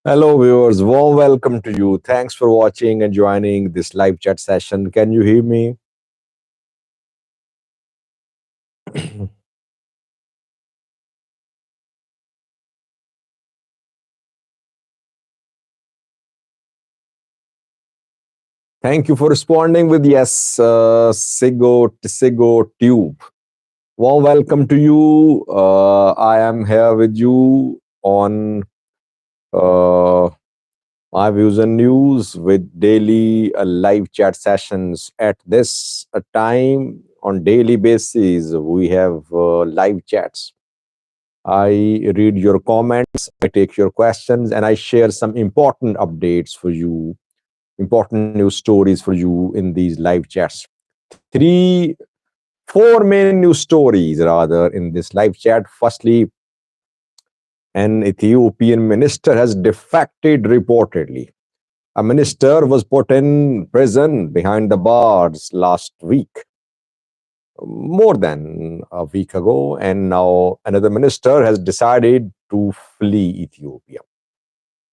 Hello, viewers. Warm welcome to you. Thanks for watching and joining this live chat session. Can you hear me? Thank you for responding with yes, Sigo Tube. Warm welcome to you. I am here with you on uh, my views and news with daily live chat sessions. At this time, on daily basis, we have live chats. I read your comments, I take your questions, and I share some important updates for you, important news stories for you in these live chats. Three, four main news stories rather in this live chat. Firstly, an Ethiopian minister has defected reportedly. A minister was put in prison behind the bars last week, more than a week ago, and now another minister has decided to flee Ethiopia.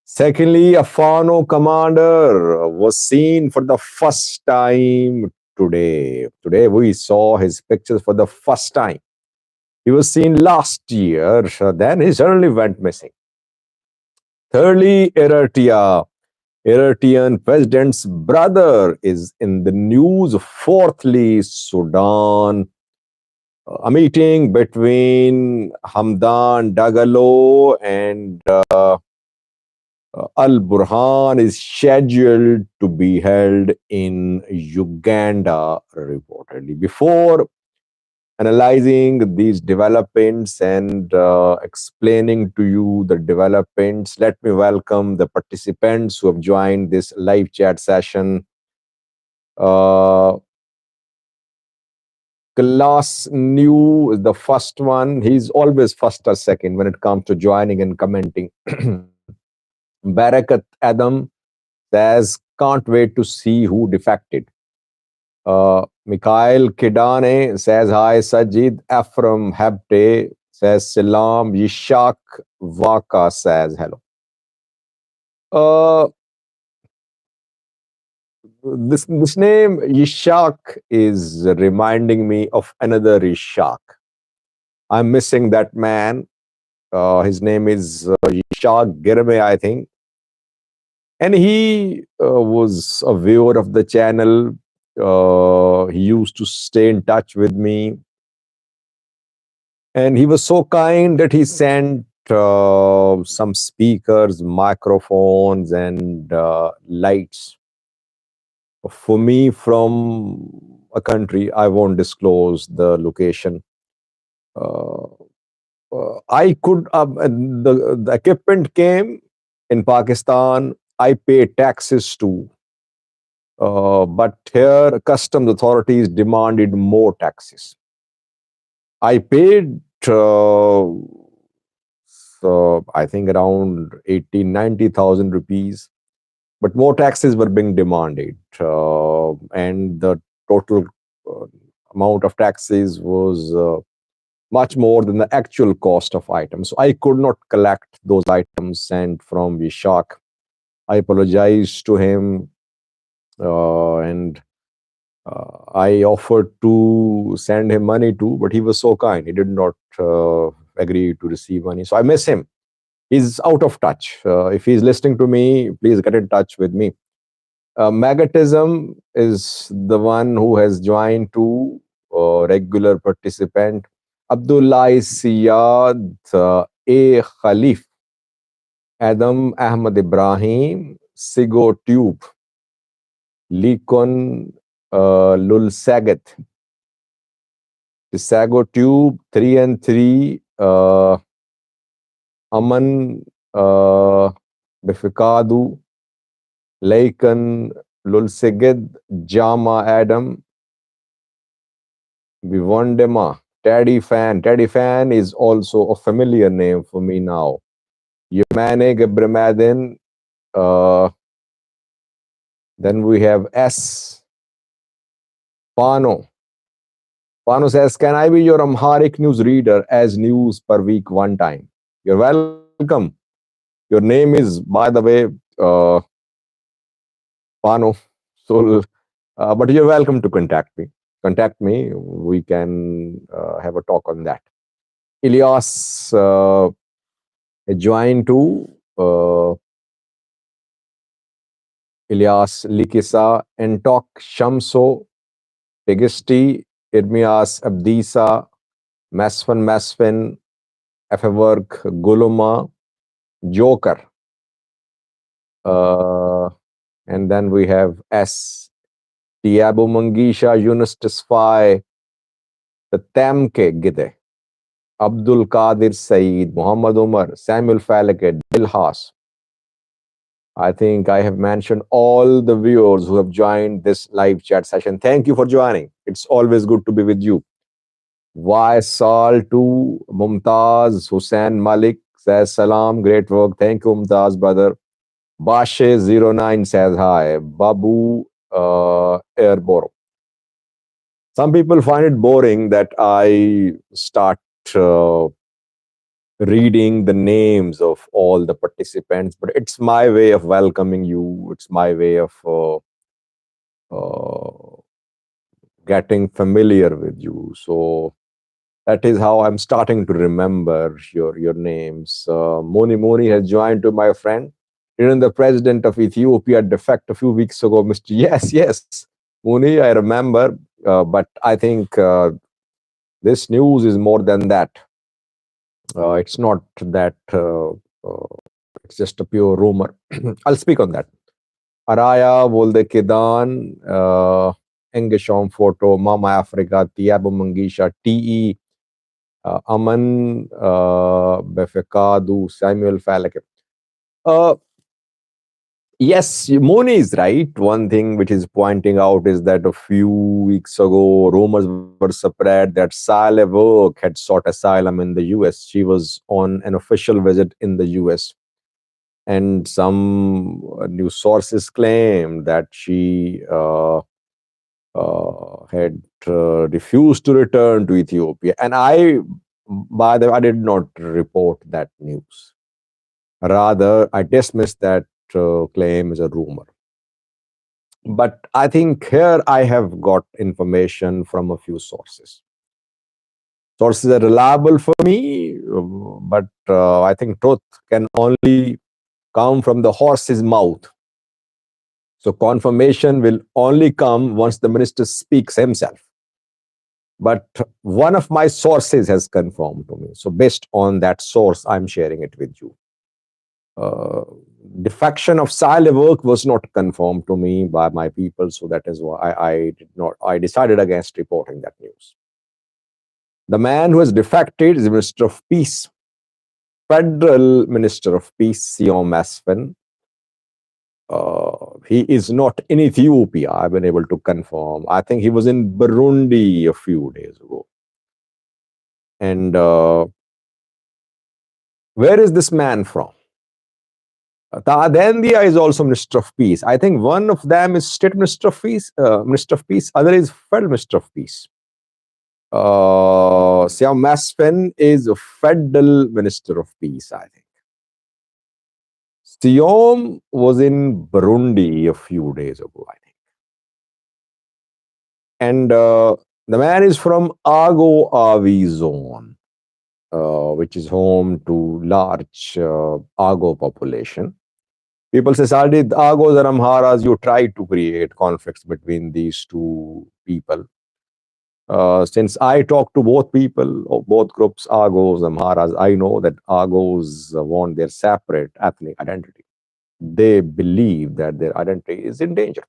Secondly, a Fano commander was seen for the first time today. Today, we saw his pictures for the first time. He was seen last year, then he suddenly went missing. Thirdly, Eritrea. Eritrean president's brother is in the news. Fourthly, Sudan. A meeting between Hamdan Dagalo and Al Burhan is scheduled to be held in Uganda, reportedly. Before analyzing these developments and explaining to you the developments, let me welcome the participants who have joined this live chat session. Uh, Class New is the first one. He's always first or second when it comes to joining and commenting. Barakat Adam says, can't wait to see who defected. Mikhail Kidane says, hi, Sajid. Ephraim Hebte says, salam. Yishak Waka says, hello. Uh, this name, Yishak, is reminding me of another Yishak. I'm missing that man. His name is Yishak Girme, I think. And he was a viewer of the channel. He used to stay in touch with me. And he was so kind that he sent some speakers, microphones, and lights for me from a country. I won't disclose the location. Uh, I could, the equipment came in Pakistan. I pay taxes too. But here, customs authorities demanded more taxes. I paid, so I think around 80, 90,000 rupees, but more taxes were being demanded. And the total uh, amount of taxes was much more than the actual cost of items. So I could not collect those items sent from Vishak. I apologized to him and I offered to send him money too, but he was so kind. He did not agree to receive money. So I miss him. He's out of touch. If he's listening to me, please get in touch with me. Magatism is the one who has joined to regular participant. Abdullah Siyad A. Khalif, Adam Ahmad Ibrahim, Sigo Tube, Likon Lul Sagat, Sago Tube 3 and 3, Aman Befikadu, Laikan Lulseged, Jama Adam, Bivondema, Teddy Fan. Teddy Fan is also a familiar name for me now. Yemane Gebramadin. Then we have S. Pano. Pano says, can I be your Amharic news reader as news per week one time? You're welcome. Your name is, by the way, Pano. So, but you're welcome to contact me. Contact me. We can have a talk on that. Ilyas joined to uh, Ilyas Likisa, Entok Shamso, Tegisti, Irmias Abdisa, Masfin, Efework Guluma, Joker. Uh, and then we have S. Tiabu Mangisha, Yunus Tisfai, the Tamke Gide, Abdul Qadir Saeed, Muhammad Umar, Samuel Falake, Dilhas. I think I have mentioned all the viewers who have joined this live chat session. Thank you for joining. It's always good to be with you. Y Sal to Mumtaz Hussain Malik says salam, great work. Thank you, Mumtaz, brother. Bashe09 says hi. Babu Airboro. Some people find it boring that I start uh, reading the names of all the participants, but it's my way of welcoming you. It's my way of uh, getting familiar with you. So that is how I'm starting to remember your names. Moni has joined to my friend. Even the president of Ethiopia defect a few weeks ago, Mr. Yes, Moni, I remember. But I think this news is more than that. It's not that. It's just a pure rumor. I'll speak on that. Araya, Volde Kedan, Engeshom Photo, Mama Africa, Tiago Mangisha, TE, Aman, Befekadu, Samuel Falake. Yes, Moni is right. One thing which is pointing out is that a few weeks ago, rumors were spread that Saleh Work had sought asylum in the US. She was on an official visit in the US. And some news sources claim that she had refused to return to Ethiopia. And by the way, I did not report that news. Rather, I dismissed that claim as a rumor. But I think here I have got information from a few sources. Sources are reliable for me, but I think truth can only come from the horse's mouth. So confirmation will only come once the minister speaks himself. But one of my sources has confirmed to me. So based on that source, I'm sharing it with you. Defection of Saleh work was not confirmed to me by my people, so that is why I decided against reporting that news. The man who has defected is the Minister of Peace, Federal Minister of Peace, Siom Masfin. He is not in Ethiopia. I've been able to confirm. I think he was in Burundi a few days ago. And where is this man from? Tadendia is also Minister of Peace. I think one of them is State Minister of Peace, other is Federal Minister of Peace. Siam Masfen is a Federal Minister of Peace, I think. Siom was in Burundi a few days ago, I think. And the man is from Ago Avi zone, which is home to large Ago population. People say, Sadi, Agos and Amharas, you try to create conflicts between these two people. Since I talk to both people, both groups, Agos, Amharas, I know that Agos want their separate ethnic identity. They believe that their identity is in danger.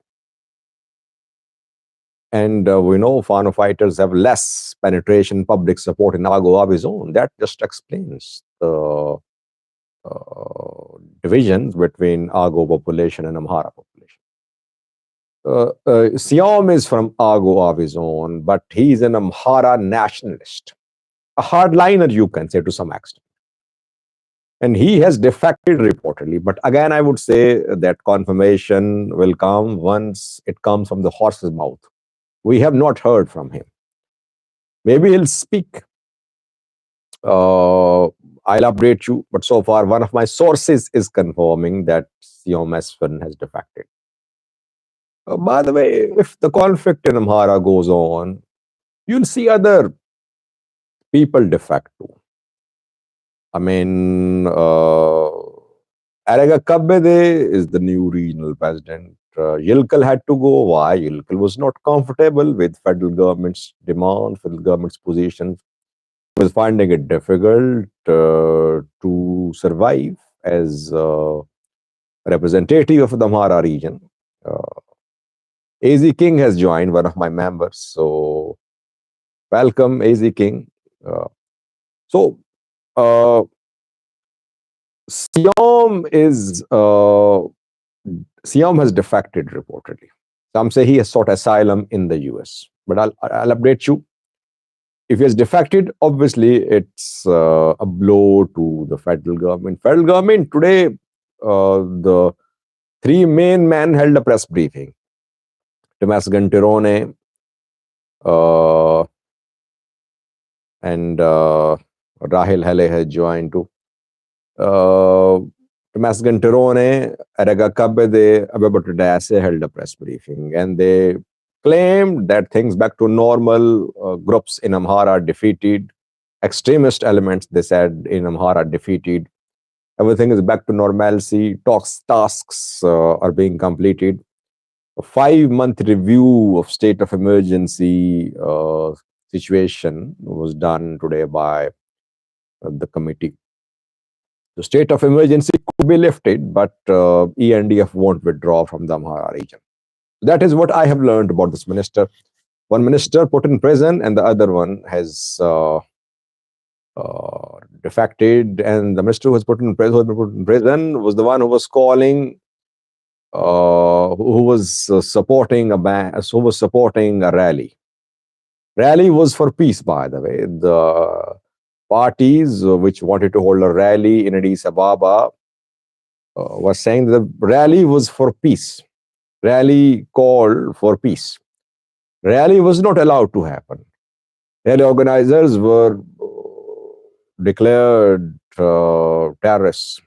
And we know Fano fighters have less penetration, public support in Ago Abi zone. That just explains the divisions between Ago population and Amhara population. Siom is from Ago Abi zone, but he's an Amhara nationalist, a hardliner, you can say, to some extent. And he has defected reportedly. But again, I would say that confirmation will come once it comes from the horse's mouth. We have not heard from him. Maybe he'll speak. I'll update you. But so far, one of my sources is confirming that Siom Mesfin has defected. By the way, if the conflict in Amhara goes on, you'll see other people defect too. I mean, Arega Kabbede is the new regional president. Yilkal had to go. Why? Yilkal was not comfortable with federal government's demand, federal government's position. He was finding it difficult to survive as representative of the Amhara region. AZ King has joined, one of my members. So, welcome, AZ King. So, Siom has defected reportedly. Some say he has sought asylum in the US. But I'll update you. If he has defected, obviously it's a blow to the federal government. Federal government today, the three main men held a press briefing. Tomas Gantirone and Rahil Hele has joined too. Tomas Gantirone, Arega Kabbede, Abebato Dase held a press briefing, and they claimed that things back to normal. Groups in Amhara defeated, extremist elements, they said, in Amhara defeated. Everything is back to normalcy. Tasks are being completed. A 5-month review of state of emergency situation was done today by the committee. The state of emergency could be lifted, but ENDF won't withdraw from the Amhara region. That is what I have learned about this minister. One minister put in prison, and the other one has defected. And the minister who was put in prison was the one who was calling, who was supporting a rally. Rally was for peace, by the way. The parties which wanted to hold a rally in Addis Ababa were saying the rally was for peace. Rally called for peace. Rally was not allowed to happen. Rally organizers were declared terrorists.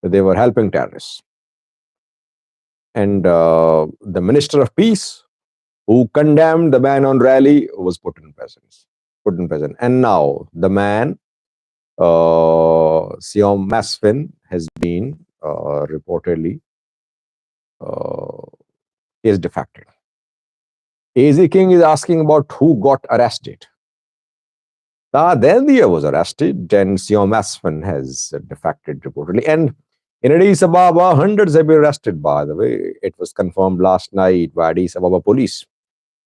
They were helping terrorists. And the Minister of Peace, who condemned the ban on rally, was put in prison. And now the man, Siom Mesfin, has been reportedly is defected. AZ King is asking about who got arrested. Deldia was arrested, and Siom Mesfin has defected reportedly. And in Addis Ababa, hundreds have been arrested, by the way. It was confirmed last night by Addis Ababa police.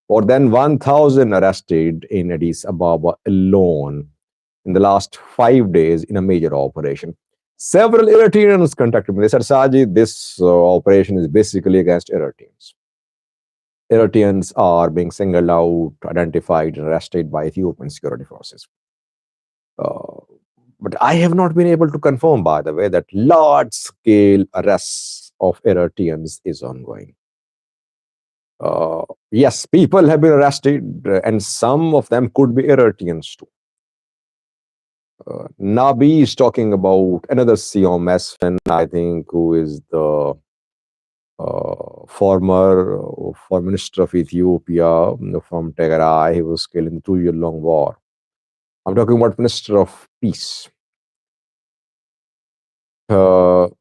More than 1,000 arrested in Addis Ababa alone in the last 5 days in a major operation. Several Eritreans contacted me. They said, Sajid, this operation is basically against Eritreans. Eritreans are being singled out, identified, and arrested by Ethiopian security forces. But I have not been able to confirm, by the way, that large-scale arrests of Eritreans is ongoing. Yes, people have been arrested, and some of them could be Eritreans too. Nabi is talking about another Siom Mesfin, I think, who is the former foreign minister of Ethiopia from Tigray. He was killed in the 2-year-long war. I'm talking about Minister of Peace. So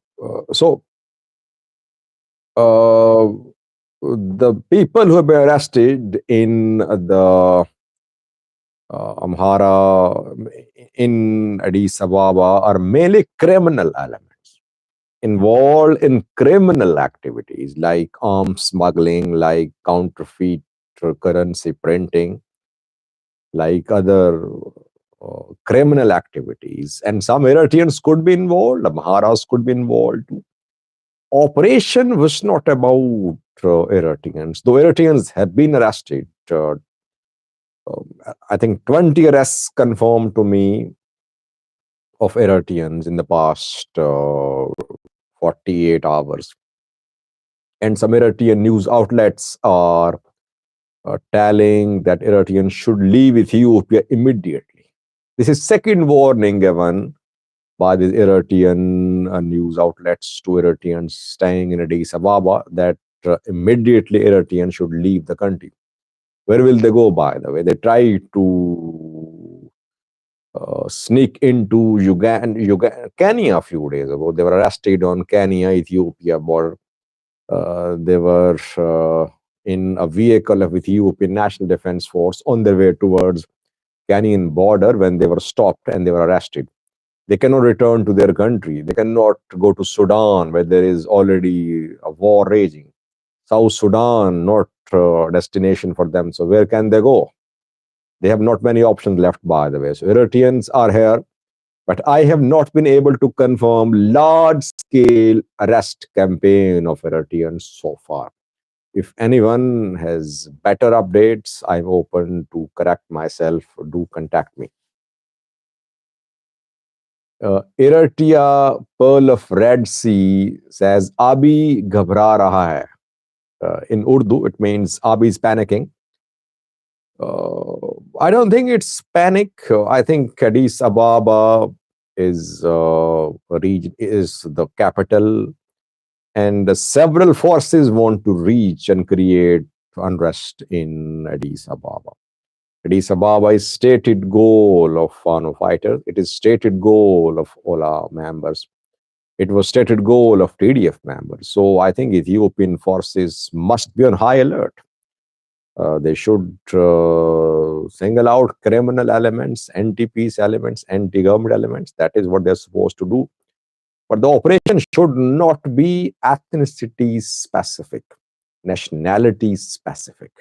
the people who have been arrested in the Amhara, in Addis Ababa, are mainly criminal elements involved in criminal activities like arms smuggling, like counterfeit currency printing, like other criminal activities. And some Eritreans could be involved, Amharas could be involved too. Operation was not about Eritreans, though Eritreans have been arrested. I think 20 arrests confirmed to me of Eritreans in the past 48 hours. And some Eritrean news outlets are telling that Eritreans should leave Ethiopia immediately. This is second warning given by the Eritrean news outlets to Eritreans staying in Addis Ababa that immediately Eritreans should leave the country. Where will they go, by the way? They try to sneak into Kenya a few days ago. They were arrested on Kenya Ethiopia border. They were in a vehicle of Ethiopian National Defense Force on their way towards Kenyan border when they were stopped and they were arrested. They cannot return to their country. They cannot go to Sudan where there is already a war raging. South Sudan, not a destination for them. So where can they go? They have not many options left, by the way. So Eritreans are here, but I have not been able to confirm large-scale arrest campaign of Eritreans so far. If anyone has better updates, I'm open to correct myself. Do contact me. Eritrea, Pearl of Red Sea, says Abi घबरा रहा है. In Urdu, it means Abi is panicking. I don't think it's panic. I think Addis Ababa is is the capital, and several forces want to reach and create unrest in Addis Ababa. Addis Ababa is stated goal of Fano fighters. It is stated goal of Ola members. It was stated goal of TDF members. So I think Ethiopian forces must be on high alert. They should single out criminal elements, anti-peace elements, anti-government elements. That is what they're supposed to do. But the operation should not be ethnicity specific, nationality specific.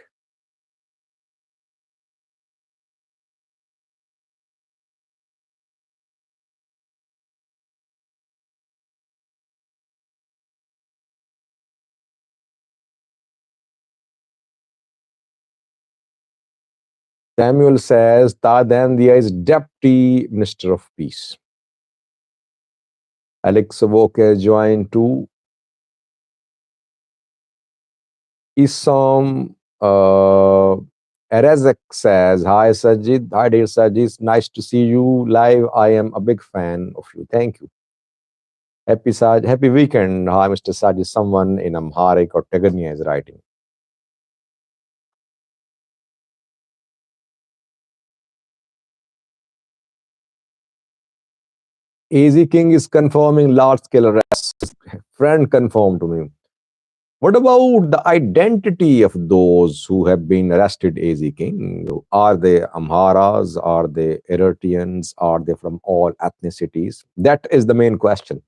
Samuel says Tadandia is Deputy Minister of Peace. Alex Savoke joined too. Isam Erezek says, Hi Sajid, hi dear Sajid, nice to see you live. I am a big fan of you. Thank you. Happy weekend. Hi Mr. Sajid, someone in Amharic or Tigrinya is writing. AZ King is confirming large-scale arrests. Friend confirmed to me. What about the identity of those who have been arrested, AZ King? Are they Amharas? Are they Eritreans? Are they from all ethnicities? That is the main question.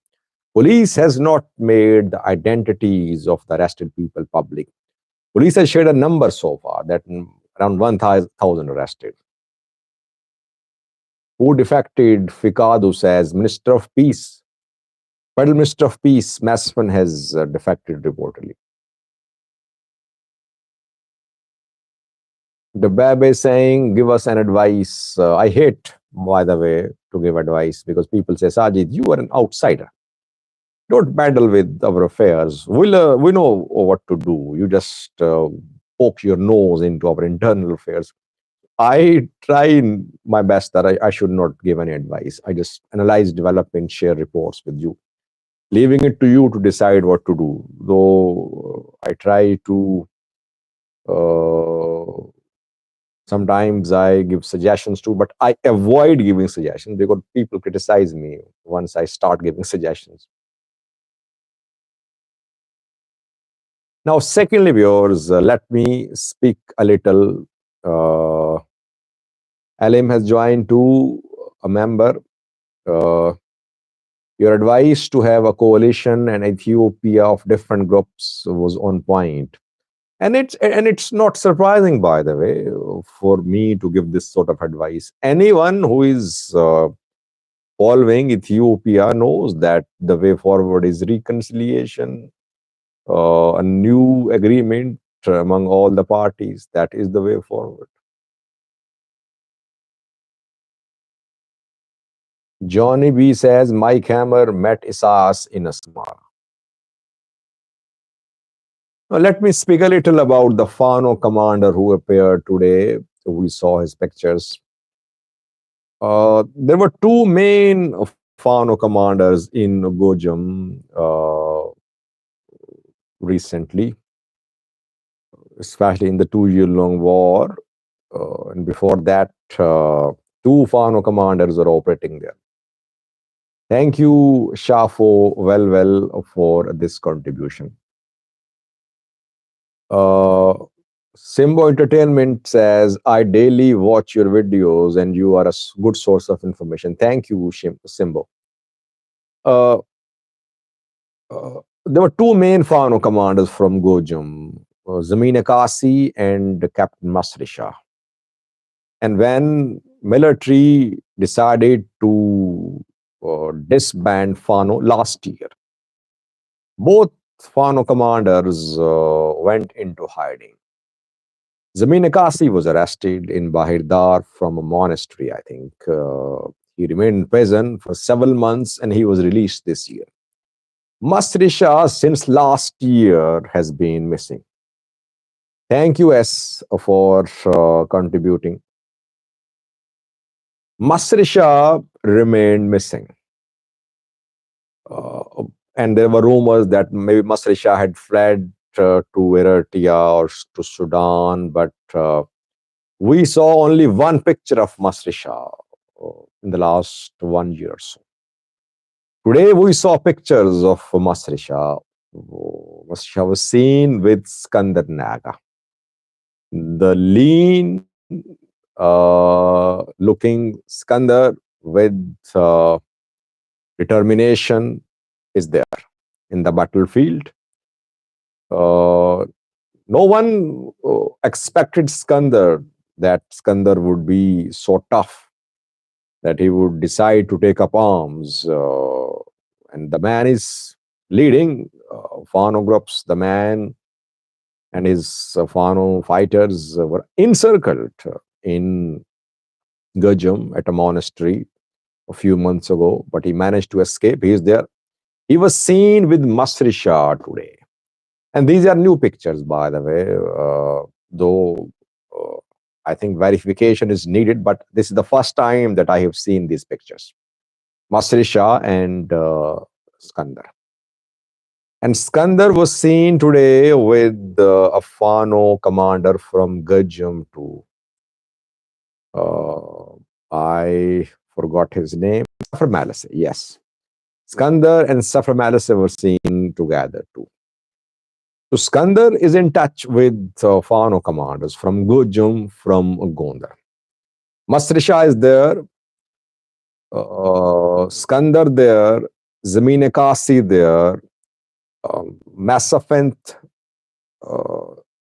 Police has not made the identities of the arrested people public. Police has shared a number so far that around 1,000 arrested. Who defected? Fikadu says, Minister of Peace. Federal Minister of Peace, Masman, has defected reportedly. The Bab is saying, give us an advice. I hate, by the way, to give advice because people say, Sajid, you are an outsider. Don't meddle with our affairs. We know what to do. You just poke your nose into our internal affairs. I try my best that I should not give any advice. I just analyze, develop, and share reports with you, leaving it to you to decide what to do. Though I try to, sometimes I give suggestions too, but I avoid giving suggestions because people criticize me once I start giving suggestions. Now, secondly, viewers, let me speak a little. Alim has joined to a member. Your advice to have a coalition and Ethiopia of different groups was on point. And it's not surprising, by the way, for me to give this sort of advice. Anyone who is following Ethiopia knows that the way forward is reconciliation, a new agreement among all the parties. That is the way forward. Johnny B says, Mike Hammer met Isas in Asmara. Now, let me speak a little about the Fano commander who appeared today. We saw his pictures. There were two main Fano commanders in Gojam recently, especially in the 2 year long war. And before that, two Fano commanders were operating there. Thank you, Shafo, for this contribution. Simbo Entertainment says, I daily watch your videos and you are a good source of information. Thank you, Simbo. Uh, there were two main Fano commanders from Gojam, Zameen Akasi and Captain Masrisha. And when military decided to disband Fano last year, both Fano commanders went into hiding. Zameen Akasi was arrested in Bahirdar from a monastery, I think. He remained in prison for several months and he was released this year. Masrisha, since last year, has been missing. Thank you, S, for contributing. Masrisha remained missing. And there were rumors that maybe Masrisha had fled to Eritrea or to Sudan, but we saw only one picture of Masrisha in the last 1 year or so. Today we saw pictures of Masrisha. Masrisha was seen with Skandar Naga. The lean looking Skandar with determination is there in the battlefield. No one expected Skandar, that Skandar would be so tough, that he would decide to take up arms. And the man is leading Fano groups. The man and his Fano fighters were encircled in Gajam at a monastery a few months ago, but he managed to escape. He is there. He was seen with Masrisha today. And these are new pictures, by the way, though I think verification is needed, but this is the first time that I have seen these pictures. Masrisha and Skandar. And Skandar was seen today with a Fano commander from Gajam too. I forgot his name. Safar Malase, yes. Skandar and Safar Malase were seen together too. So Skandar is in touch with Fano commanders from Gujum, from Gondar. Masrisha is there, Skandar there, Zameen Kasi there, Massafent.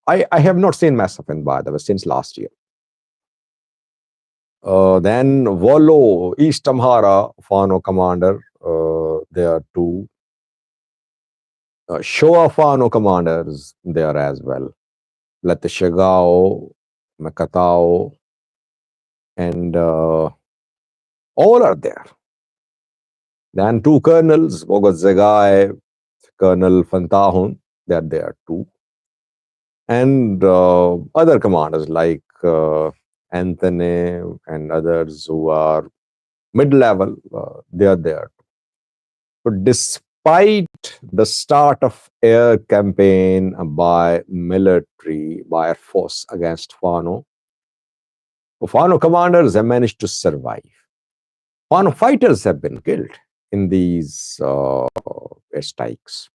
I have not seen Massafent, by the way, since last year. Then Volo, East Amhara, Fano commander, there too. Shoa Fano commanders there as well. Latishagao, Makatao, and all are there. Then two colonels, Bogot Zegai, Colonel Fantahun, they are there too. And other commanders like Anthony and others who are mid-level, they are there. But despite the start of air campaign by military, by Air Force against Fano commanders have managed to survive. Fano fighters have been killed in these airstrikes.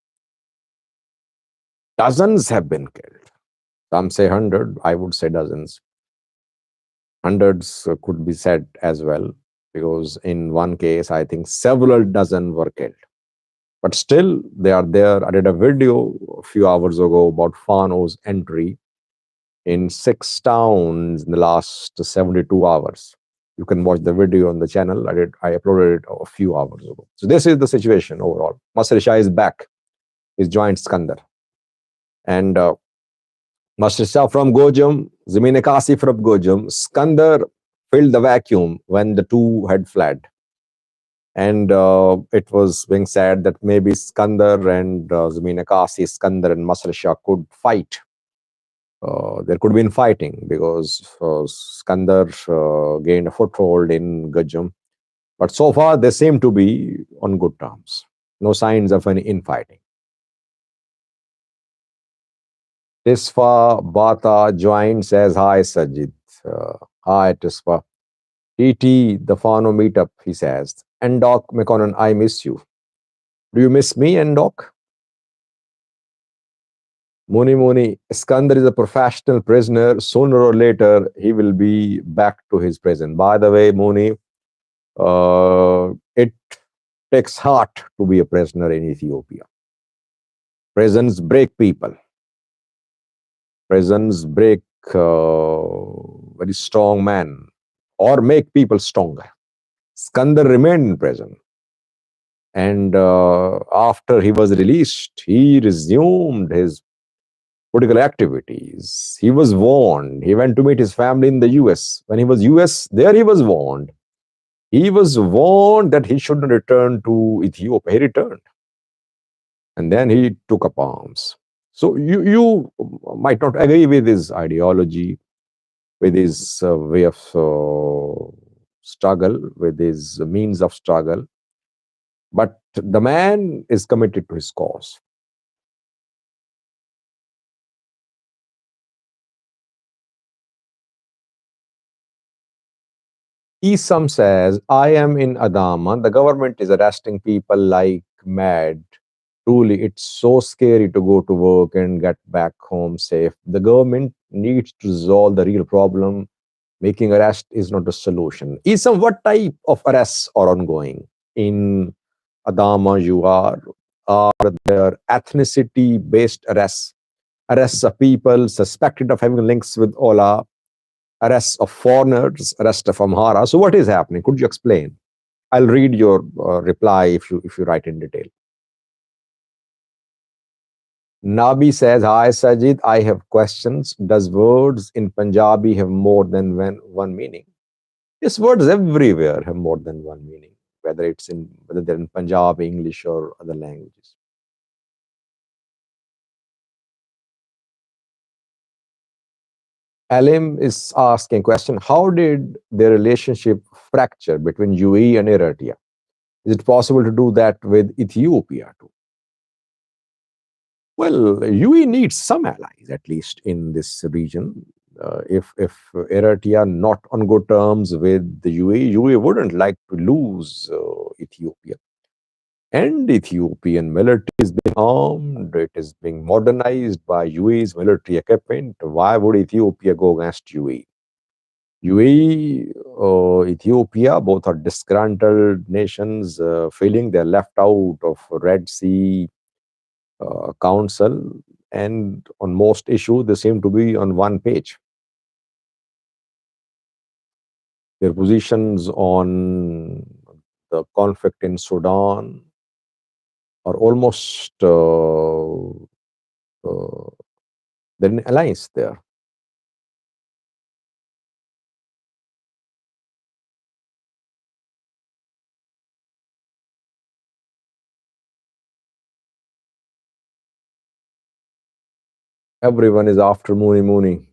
Dozens have been killed. Some say 100, I would say dozens. Hundreds could be said as well, because in one case, I think several dozen were killed. But still, they are there. I did a video a few hours ago about Fano's entry in 6 towns in the last 72 hours. You can watch the video on the channel. I uploaded it a few hours ago. So this is the situation overall. Masrisha is back. He's joined Skandar. And Masrisha from Gojam, Zameen Akasi from Gojam, Skandar filled the vacuum when the two had fled. And it was being said that maybe Skandar and Zameen Akasi, Skandar and Masrisha could fight. There could have been fighting because Skandar gained a foothold in Gajam, But so far, they seem to be on good terms. No signs of any infighting. Tisfa Bata joined, says, Hi, Sajid. Hi, Tisfa. TT, the Fano meetup, he says. Endok Mekonnen, I miss you. Do you miss me, Endok? Muni Muni, Iskander is a professional prisoner. Sooner or later, he will be back to his prison. By the way, Muni, it takes heart to be a prisoner in Ethiopia. Prisons break people. Prisons break very strong men or make people stronger. Skandar remained in prison. And after he was released, he resumed his political activities. He was warned. He went to meet his family in the US. When he was US, there he was warned. He was warned that he shouldn't return to Ethiopia. He returned. And then he took up arms. So you might not agree with his ideology, with his way of struggle, with his means of struggle, but the man is committed to his cause. Isam says, I am in Adama. The government is arresting people like mad. Truly, it's so scary to go to work and get back home safe. The government needs to resolve the real problem. Making arrest is not the solution. Isam, what type of arrests are ongoing in Adama? Are there ethnicity based arrests? Arrests of people suspected of having links with Ola, arrests of foreigners, arrest of Amhara. So what is happening? Could you explain? I'll read your reply if you write in detail. Nabi says, Hi Sajid, I have questions. Does words in Punjabi have more than one meaning? Yes, words everywhere have more than one meaning, whether they're in Punjabi, English, or other languages. Alim is asking a question: How did their relationship fracture between UAE and Eritrea? Is it possible to do that with Ethiopia too? Well, UAE needs some allies, at least in this region. If Eritrea not on good terms with the UAE wouldn't like to lose Ethiopia. And Ethiopian military is being armed, it is being modernized by UAE's military equipment. Why would Ethiopia go against UAE? UAE, Ethiopia, both are disgruntled nations, feeling they're left out of Red Sea Council, and on most issues, they seem to be on one page. Their positions on the conflict in Sudan are almost they're in alliance there. Everyone is after Mooney Mooney.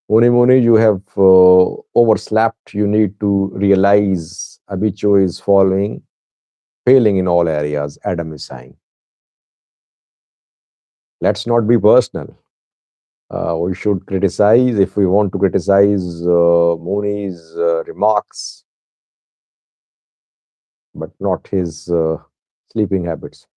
Mooney Mooney, you have overslept. You need to realize Abicho is failing in all areas. Adam is saying. Let's not be personal. We should criticize if we want to criticize Mooney's remarks, but not his sleeping habits.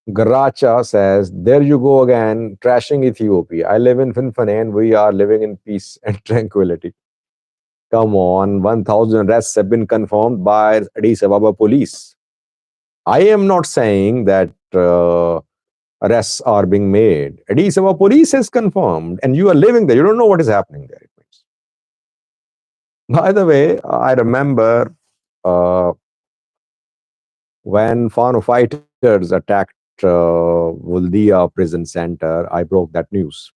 Garacha says, There you go again, trashing Ethiopia. I live in Finfane and we are living in peace and tranquility. Come on, 1,000 arrests have been confirmed by Addis Ababa police. I am not saying that arrests are being made. Addis Ababa police has confirmed, and you are living there. You don't know what is happening there. It means. By the way, I remember when Fano fighters attacked Wuldia prison center, I broke that news.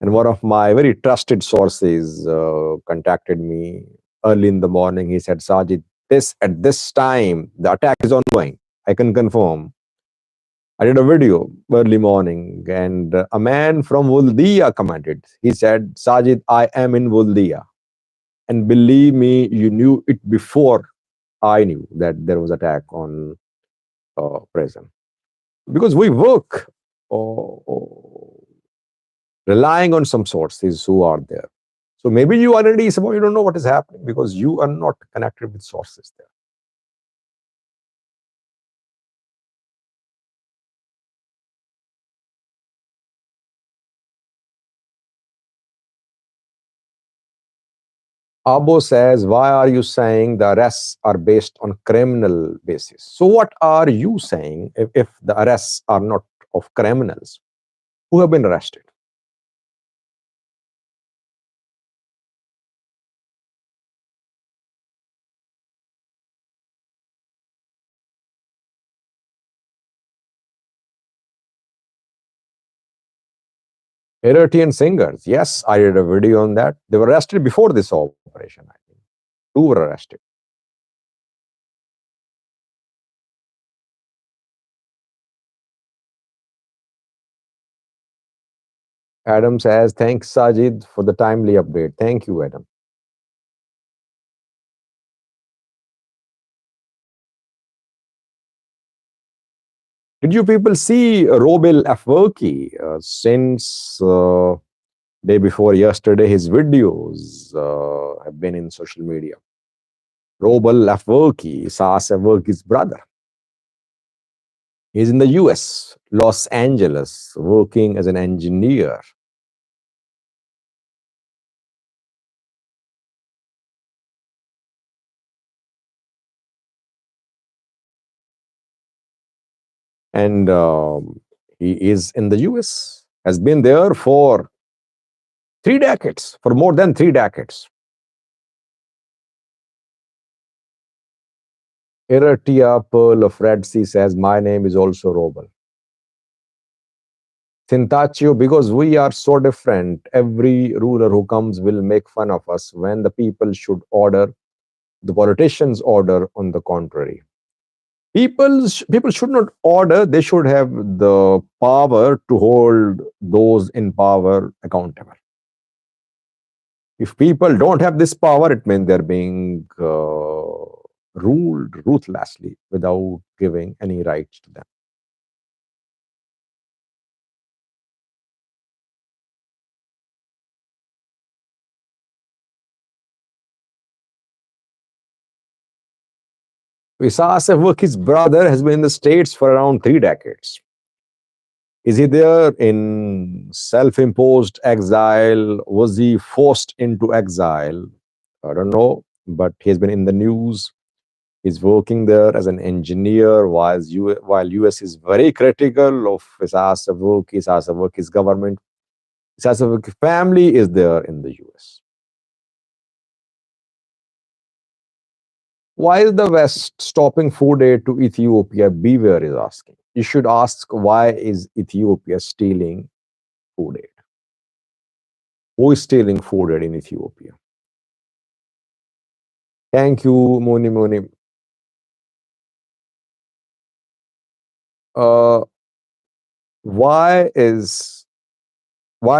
And one of my very trusted sources contacted me early in the morning. He said, Sajid, at this time, the attack is ongoing. I can confirm. I did a video early morning, and a man from Wuldia commented. He said, Sajid, I am in Wuldia. And believe me, you knew it before I knew that there was attack on prison, because we work relying on some sources who are there. So maybe you already somehow you don't know what is happening because you are not connected with sources there. Abo says, why are you saying the arrests are based on criminal basis? So what are you saying if the arrests are not of criminals who have been arrested? Eritrean singers. Yes, I did a video on that. They were arrested before this operation, I think. Two were arrested. Adam says, thanks, Sajid, for the timely update. Thank you, Adam. Did you people see Robil Afwerki since day before yesterday? His videos have been in social media. Robil Afwerki, Saas Afwerki's brother. He's in the US, Los Angeles, working as an engineer. And he is in the US, has been there for 3 decades, for more than 3 decades. Eritrea, Pearl of Red Sea says, my name is also Robel. Sintachio, because we are so different, every ruler who comes will make fun of us when the people should order, the politicians order on the contrary. People should not order, they should have the power to hold those in power accountable. If people don't have this power, it means they're being ruled ruthlessly without giving any rights to them. Isaac Afwerki's brother has been in the States for around 3 decades. Is he there in self-imposed exile? Was he forced into exile? I don't know, but he's been in the news. He's working there as an engineer, while US is very critical of Isaac Afwerki's government. Isaac Afwerki's family is there in the US. Why is the West stopping food aid to Ethiopia? Beware is asking. You should ask, why is Ethiopia stealing food aid? Who is stealing food aid in Ethiopia? Thank you, Moni Moni. Why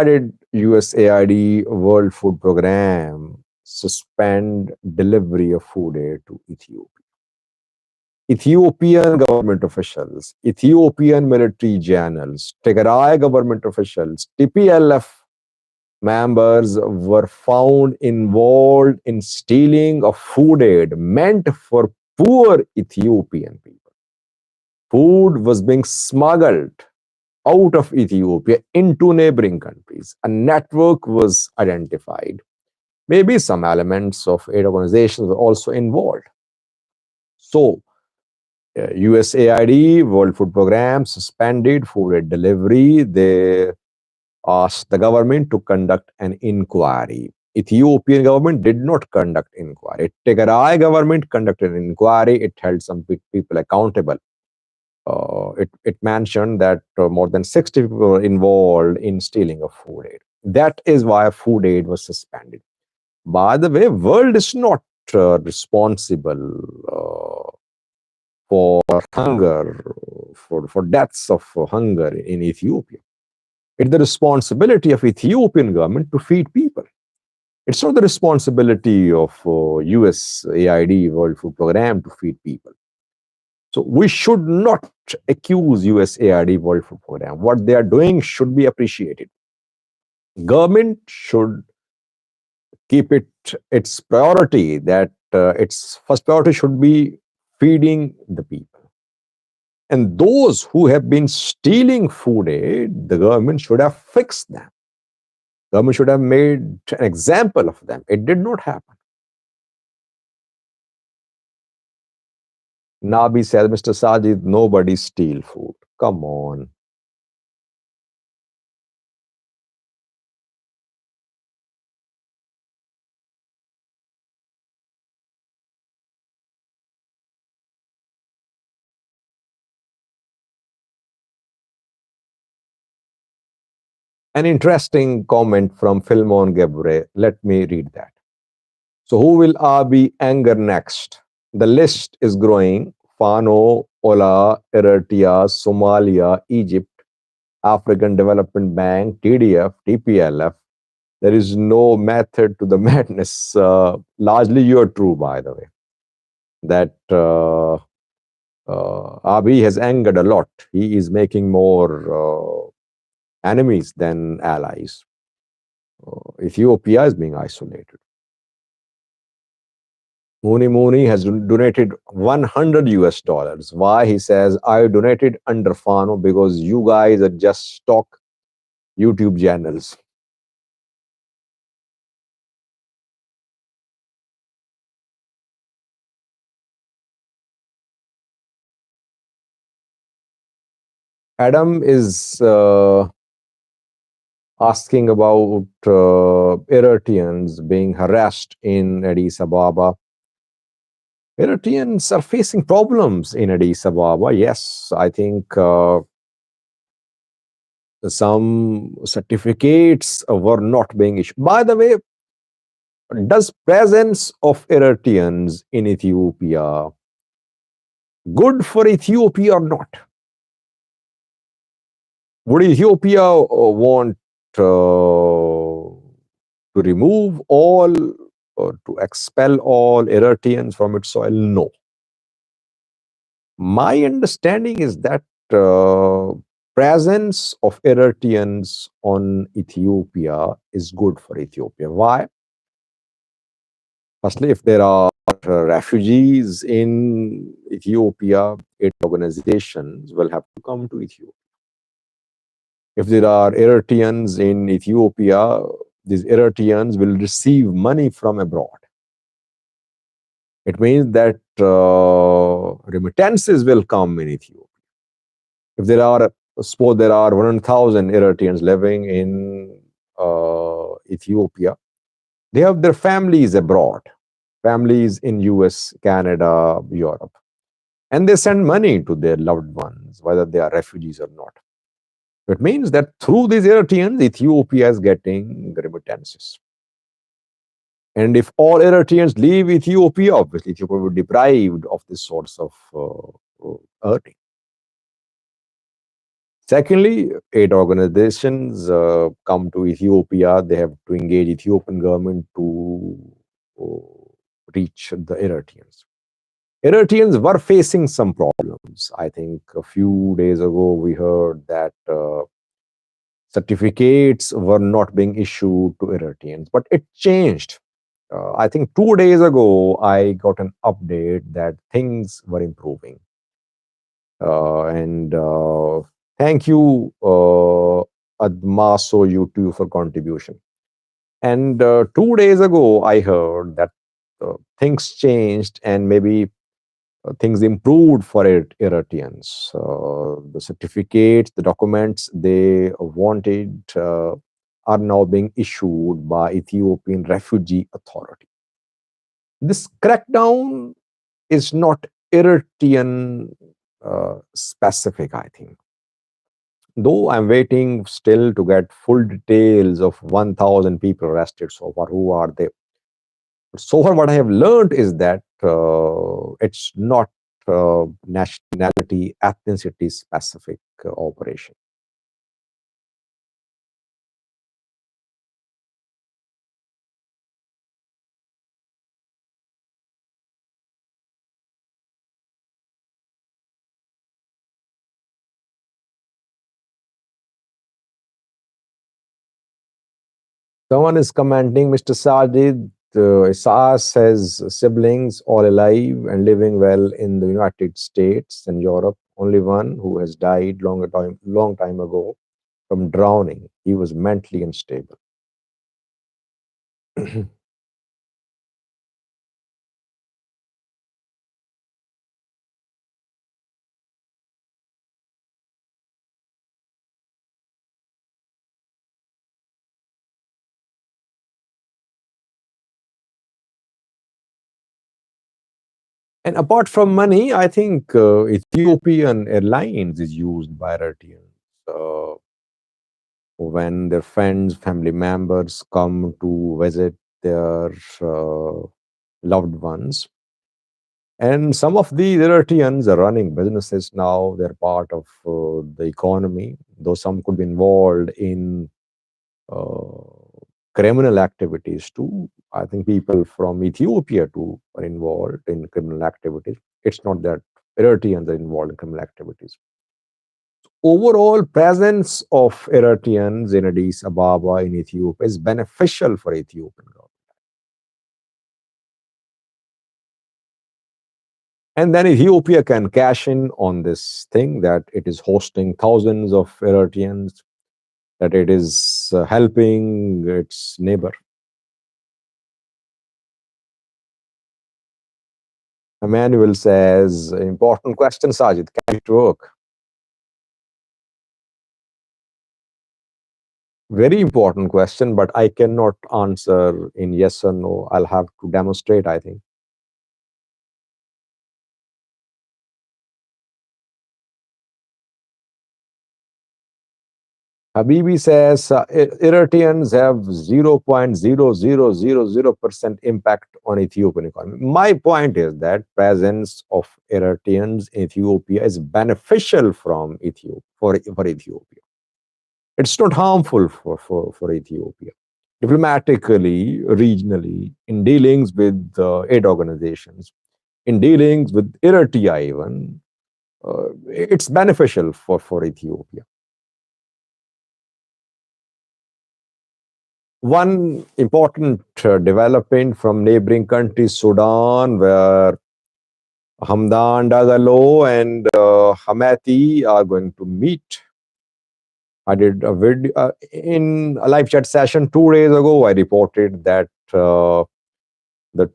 did USAID World Food Program suspend delivery of food aid to Ethiopia? Ethiopian government officials, Ethiopian military generals, Tigray government officials, TPLF members were found involved in stealing of food aid meant for poor Ethiopian people. Food was being smuggled out of Ethiopia into neighboring countries. A network was identified. Maybe some elements of aid organizations were also involved. So, USAID, World Food Program, suspended food aid delivery. They asked the government to conduct an inquiry. Ethiopian government did not conduct inquiry. Tigray government conducted an inquiry. It held some people accountable. It mentioned that more than 60 people were involved in stealing of food aid. That is why food aid was suspended. By the way, world is not responsible for hunger, for deaths of hunger in Ethiopia. It's the responsibility of Ethiopian government to feed people. It's not the responsibility of USAID World Food Program to feed people. So we should not accuse USAID World Food Program. What they are doing should be appreciated. Government should keep it its priority that its first priority should be feeding the people. And those who have been stealing food aid, the government should have fixed them. Government should have made an example of them. It did not happen. Nabi said, Mr. Sajid, nobody steal food. Come on. An interesting comment from Philmon Gebre. Let me read that. So, who will be anger next? The list is growing. Fano, Ola, Eritrea, Somalia, Egypt, African Development Bank, TDF, TPLF. There is no method to the madness. Largely, you are true, by the way, that Abiy has angered a lot. He is making more enemies than allies. Ethiopia is being isolated. Mooney has donated 100 US dollars. Why? He says, I donated under Fano because you guys are just stock YouTube channels. Adam is asking about Eritreans being harassed in Addis Ababa. Eritreans are facing problems in Addis Ababa. Yes, I think some certificates were not being issued. By the way, does presence of Eritreans in Ethiopia good for Ethiopia or not? Would Ethiopia want to remove all or to expel all Eritreans from its soil? No. My understanding is that presence of Eritreans on Ethiopia is good for Ethiopia. Why? Firstly, if there are refugees in Ethiopia, aid organizations will have to come to Ethiopia. If there are Eritreans in Ethiopia, these Eritreans will receive money from abroad. It means that remittances will come in Ethiopia. If there are, suppose there are 100,000 Eritreans living in Ethiopia, they have their families abroad, families in US, Canada, Europe, and they send money to their loved ones, whether they are refugees or not. It means that through these Eritreans, Ethiopia is getting the remittances. And if all Eritreans leave Ethiopia, obviously Ethiopia will be deprived of this source of earning. Secondly, aid organizations come to Ethiopia. They have to engage Ethiopian government to reach the Eritreans. Eritreans were facing some problems. I think a few days ago we heard that certificates were not being issued to Eritreans, but it changed. I think 2 days ago I got an update that things were improving. And thank you, Admaso YouTube for contribution. And 2 days ago, I heard that things changed and maybe things improved for Eritreans. The certificates, the documents they wanted are now being issued by Ethiopian Refugee Authority. This crackdown is not Eritrean specific, I think. Though I'm waiting still to get full details of 1,000 people arrested so far. Who are they? But so far, what I have learned is that it's not nationality, ethnicity specific operation. Someone is commenting, Mr. Sajid, Isas has siblings all alive and living well in the United States and Europe. Only one who has died long time ago from drowning. He was mentally unstable. And apart from money, I think Ethiopian Airlines is used by Eritreans. When their friends, family members come to visit their uh, loved ones. And some of the Eritreans are running businesses now. They're part of the economy, though some could be involved in uh, criminal activities too. I think people from Ethiopia too are involved in criminal activities. It's not that Eritreans are involved in criminal activities. Overall presence of Eritreans in Addis Ababa in Ethiopia is beneficial for Ethiopian government. And then Ethiopia can cash in on this thing that it is hosting thousands of Eritreans, that it is helping its neighbor. Emmanuel says, important question, Sajid, can it work? Very important question, but I cannot answer in yes or no. I'll have to demonstrate, I think. Habibi says Eritreans have 0.0000% impact on Ethiopian economy. My point is that presence of Eritreans in Ethiopia is beneficial from Ethiopia for Ethiopia. It's not harmful for Ethiopia. Diplomatically, regionally, in dealings with aid organizations, in dealings with Eritrea even, it's beneficial for Ethiopia. One important development from neighboring countries, Sudan, where Hamdan Dagalo and Hamati are going to meet. I did a video in a live chat session 2 days ago. I reported that the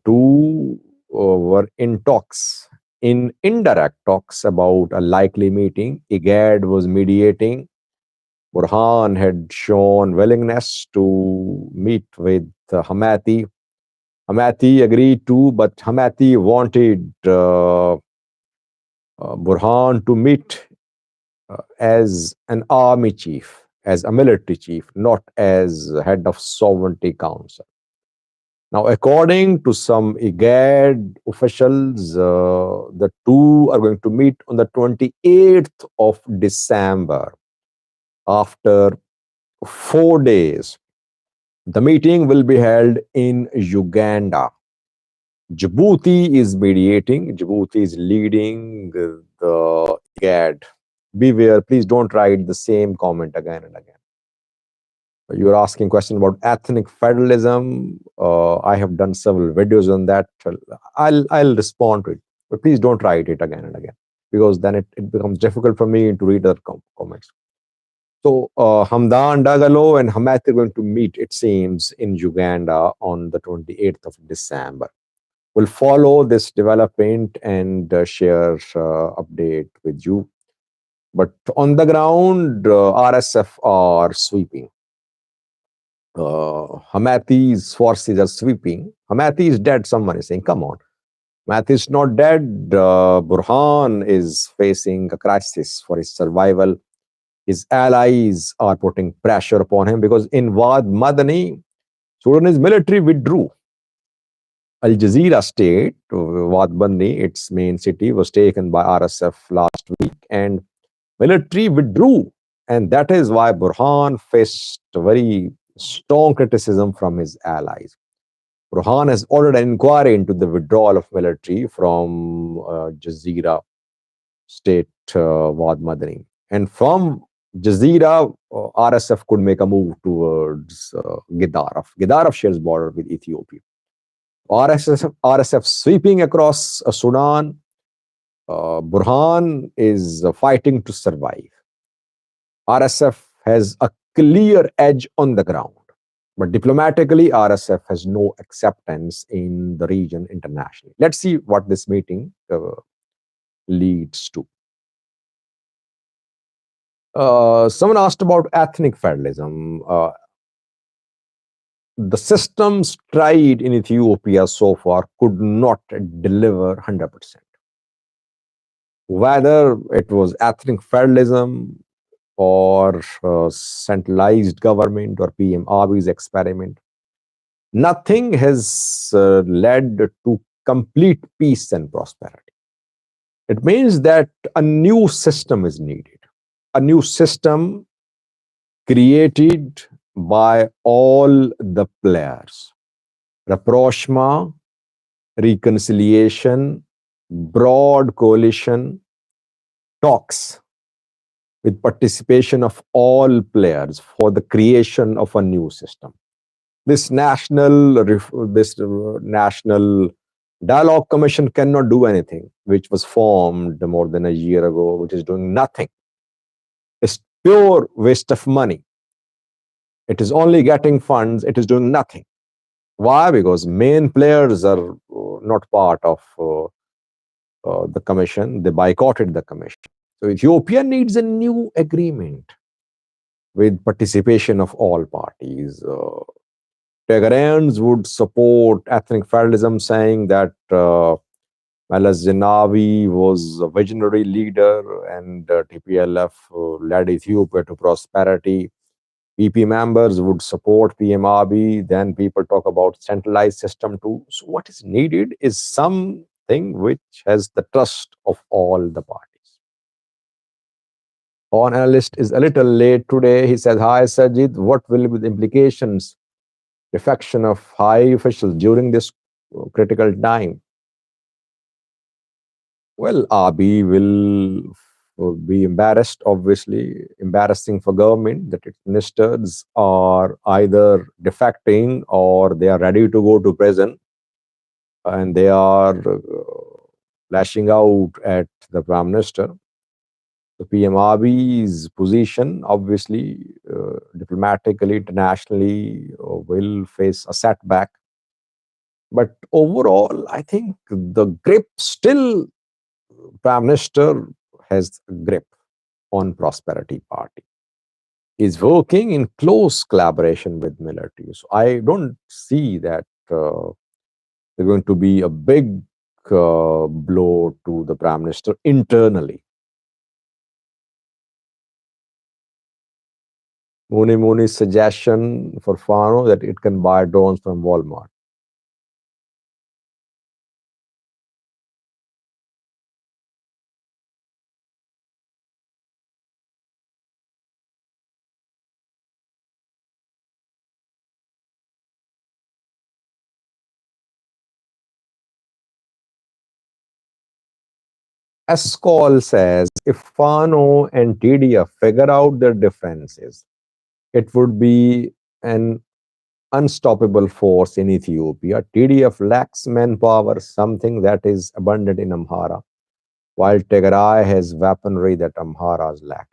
two were in talks, in indirect talks about a likely meeting. IGAD was mediating. Burhan had shown willingness to meet with Hamati. Hamati agreed to, but Hamati wanted Burhan to meet as an army chief, as a military chief, not as head of sovereignty council. Now, according to some IGAD officials, the two are going to meet on the 28th of December. After 4 days, the meeting will be held in Uganda. Djibouti is mediating. Djibouti is leading the IGAD. Beware, please don't write the same comment again and again. You're asking question about ethnic federalism. I have done several videos on that. I'll respond to it, but please don't write it again and again, because then it becomes difficult for me to read the comments. So Hamdan Dagalo and Hamath are going to meet, it seems, in Uganda on the 28th of December. We'll follow this development and share update with you. But on the ground, RSF are sweeping. Hamati's forces are sweeping. Hamati is dead, someone is saying. Come on. Hamati is not dead. Burhan is facing a crisis for his survival. His allies are putting pressure upon him because in Wad Madani, Sudanese military withdrew. Al Jazeera state, Wad Madani, its main city, was taken by RSF last week, and military withdrew. And that is why Burhan faced very strong criticism from his allies. Burhan has ordered an inquiry into the withdrawal of military from Jazeera state, Wad Madani. And from Jazeera, RSF could make a move towards Gedaref. Gedaref shares border with Ethiopia. RSF sweeping across Sudan. Burhan is fighting to survive. RSF has a clear edge on the ground. But diplomatically, RSF has no acceptance in the region internationally. Let's see what this meeting leads to. Someone asked about ethnic federalism. The systems tried in Ethiopia so far could not deliver 100%. Whether it was ethnic federalism or centralized government or PM Abiy's experiment, nothing has led to complete peace and prosperity. It means that a new system is needed, a new system created by all the players. Rapprochement, reconciliation, broad coalition, talks with participation of all players for the creation of a new system. This national dialogue commission cannot do anything, which was formed more than a year ago, which is doing nothing. It's pure waste of money. It is only getting funds, it is doing nothing. Why? Because main players are not part of the commission. They boycotted the commission. So Ethiopia needs a new agreement with participation of all parties. Tigrayans would support ethnic federalism, saying that Meles Zenawi was a visionary leader and TPLF led Ethiopia to prosperity. PP members would support PM Abiy. Then people talk about centralized system too. So what is needed is something which has the trust of all the parties. On analyst is a little late today. He says, "Hi Sajid, what will be the implications, defection of high officials during this critical time?" Well, Abiy will be embarrassed, obviously, embarrassing for government that its ministers are either defecting or they are ready to go to prison and they are lashing out at the Prime Minister. The PM Abiy's position, obviously, diplomatically, internationally, will face a setback. But overall, I think the grip still, Prime Minister has a grip on Prosperity Party. He's working in close collaboration with military. So I don't see that there's going to be a big blow to the Prime Minister internally. Muni's suggestion for Fano that it can buy drones from Walmart. Escol says if Fano and TDF figure out their differences, it would be an unstoppable force in Ethiopia. TDF lacks manpower, something that is abundant in Amhara, while Tigray has weaponry that Amharas lack.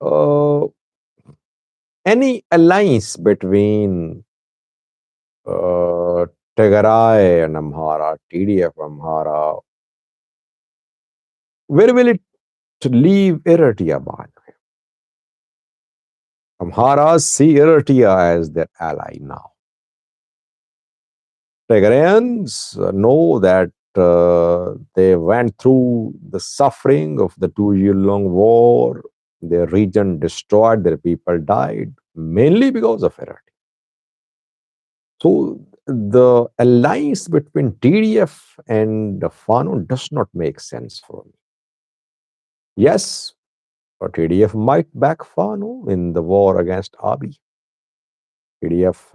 Uh, any alliance between Tigray and Amhara, TDF Amhara, where will it leave Eritrea, by the way? Amharas see Eritrea as their ally now. Tigrayans know that they went through the suffering of the 2-year-long war. Their region destroyed, their people died, mainly because of Eritrea. So the alliance between TDF and Fano does not make sense for me. Yes, but TDF might back Fano in the war against Abiy. TDF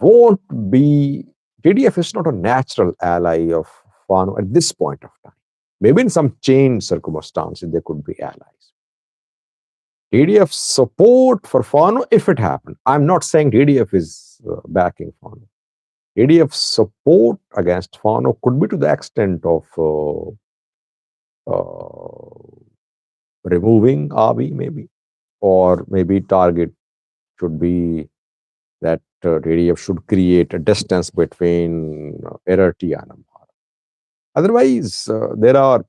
won't be, TDF is not a natural ally of Fano at this point of time. Maybe in some changed circumstances, they could be allies. TDF support for Fano if it happened. I'm not saying TDF is backing Fano. TDF support against Fano could be to the extent of uh, removing Abiy, maybe, or maybe target should be that TDF should create a distance between Eritrea and Amhara. Otherwise, there are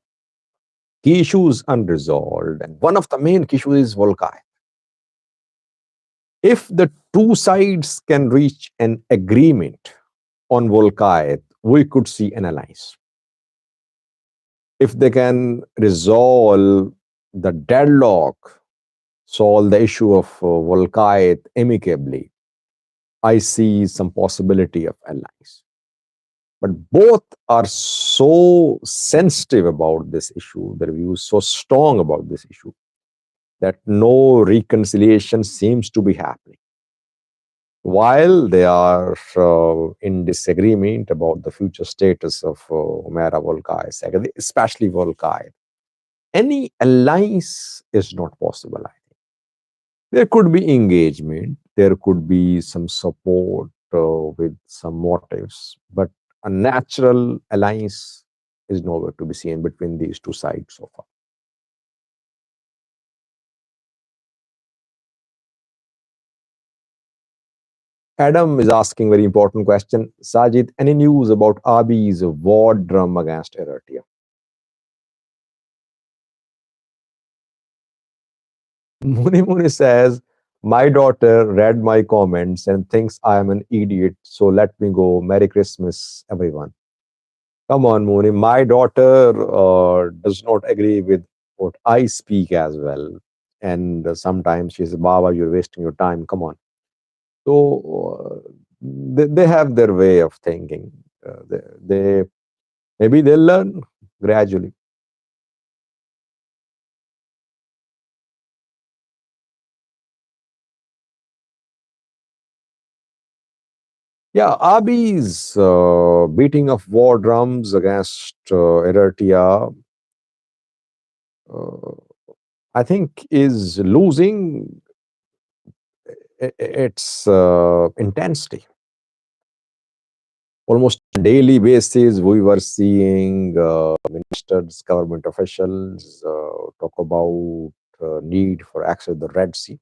key issues unresolved, and one of the main issues is Volkai. If the two sides can reach an agreement on Volkai, we could see an alliance. If they can resolve the deadlock, solve the issue of Volkai amicably, I see some possibility of alliance. But both are so sensitive about this issue, their views so strong about this issue, that no reconciliation seems to be happening. While they are in disagreement about the future status of Humera Volkai, especially Volkai, any alliance is not possible. I think there could be engagement, there could be some support with some motives, but a natural alliance is nowhere to be seen between these two sides so far. Adam is asking very important question. Sajid, any news about Abiy's war drum against Eritrea? Muni Muni says, my daughter read my comments and thinks I am an idiot, so let me go. Merry Christmas, everyone. Come on, Muni. My daughter does not agree with what I speak as well. And sometimes she says, Baba, you're wasting your time. Come on. So they have their way of thinking. They maybe they'll learn gradually. Yeah, Abiy's beating of war drums against Eritrea, uh, I think, is losing its intensity. Almost on a daily basis, we were seeing ministers, government officials talk about need for access to the Red Sea.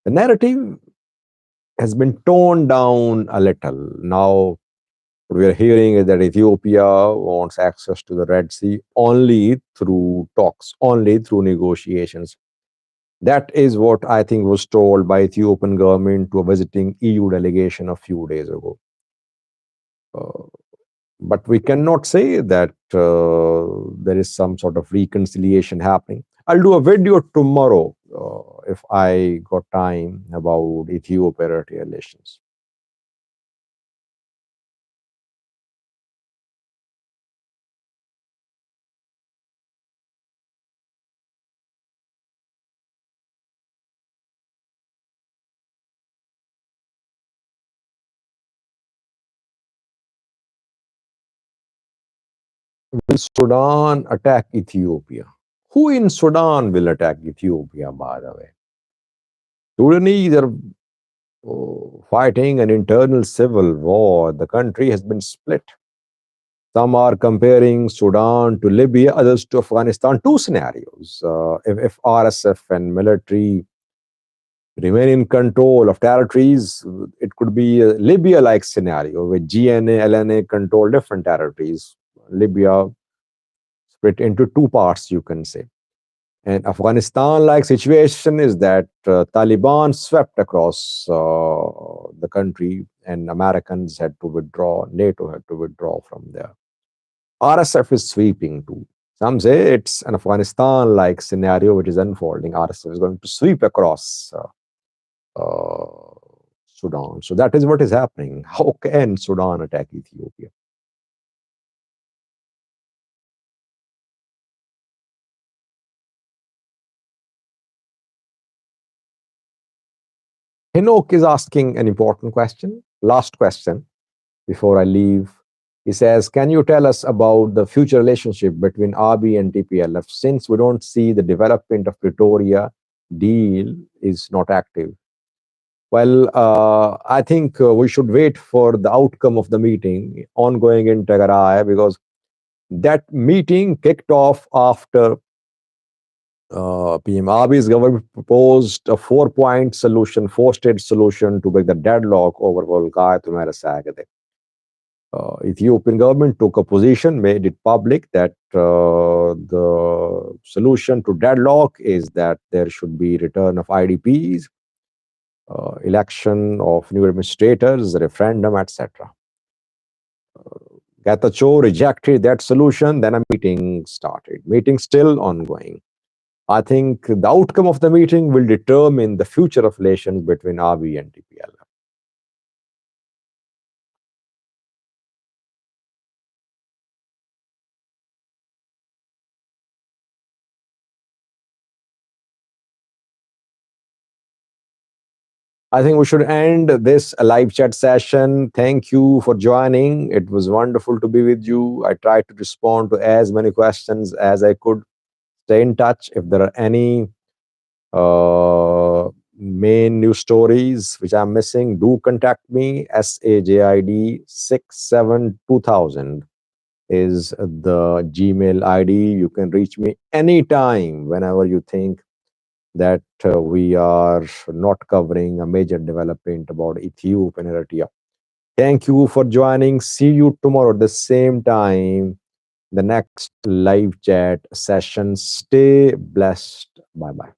The narrative has been toned down a little. Now, what we are hearing is that Ethiopia wants access to the Red Sea only through talks, only through negotiations. That is what I think was told by Ethiopian government to a visiting EU delegation a few days ago. Uh, but we cannot say that there is some sort of reconciliation happening. I'll do a video tomorrow if I got time about Ethiopia-Eritrea relations. Will Sudan attack Ethiopia? Who in Sudan will attack Ethiopia, by the way? Sudanese are fighting an internal civil war. The country has been split. Some are comparing Sudan to Libya, others to Afghanistan. Two scenarios. If RSF and military remain in control of territories, it could be a Libya-like scenario where GNA, LNA control different territories. Libya split into two parts, you can say. And Afghanistan-like situation is that Taliban swept across the country and Americans had to withdraw, NATO had to withdraw from there. RSF is sweeping too. Some say it's an Afghanistan-like scenario which is unfolding. RSF is going to sweep across Sudan. So that is what is happening. How can Sudan attack Ethiopia? Hinok is asking an important question. Last question before I leave He says, can you tell us about the future relationship between RB and TPLF since we don't see the development of Pretoria deal is not active? Well, I think we should wait for the outcome of the meeting ongoing in Tagarai, because that meeting kicked off after PM Abiy's government proposed a 4-point solution, 4-state solution to break the deadlock over Volga to Marasagade. Ethiopian government took a position, made it public, that the solution to deadlock is that there should be return of IDPs, election of new administrators, referendum, etc. Getachew rejected that solution, then a meeting started. Meeting still ongoing. I think the outcome of the meeting will determine the future of relations between RB and TPLF. I think we should end this live chat session. Thank you for joining. It was wonderful to be with you. I tried to respond to as many questions as I could. Stay in touch. If there are any main news stories which I'm missing, do contact me. SAJID 672000 is the Gmail ID. You can reach me anytime whenever you think that we are not covering a major development about Ethiopia and Eritrea. Thank you for joining. See you tomorrow at the same time, the next live chat session. Stay blessed. Bye bye.